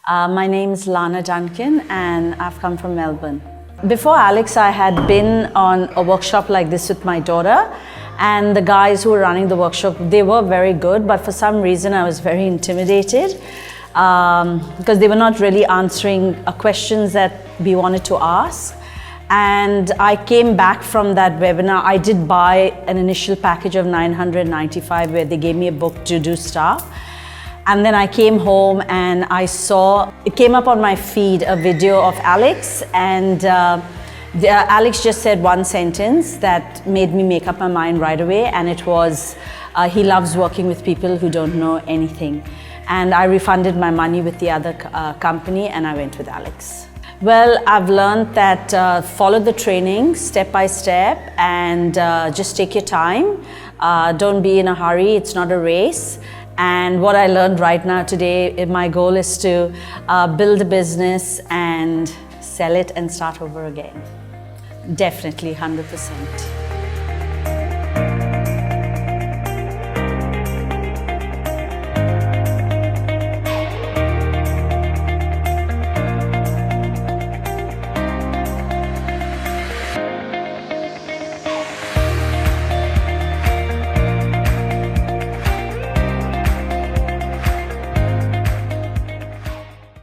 My name is Lana Duncan and I've come from Melbourne. Before Alex, I had been on a workshop like this with my daughter, and the guys who were running the workshop, they were very good, but for some reason I was very intimidated because they were not really answering questions that we wanted to ask. And I came back from that webinar. I did buy an initial package of $995 where they gave me a book to do stuff. And then I came home and I saw, it came up on my feed, a video of Alex, and Alex just said one sentence that made me make up my mind right away, and it was, he loves working with people who don't know anything. And I refunded my money with the other company and I went with Alex. Well, I've learned that follow the training step by step and just take your time. Don't be in a hurry, it's not a race. And what I learned right now today, my goal is to build a business and sell it and start over again. Definitely 100%.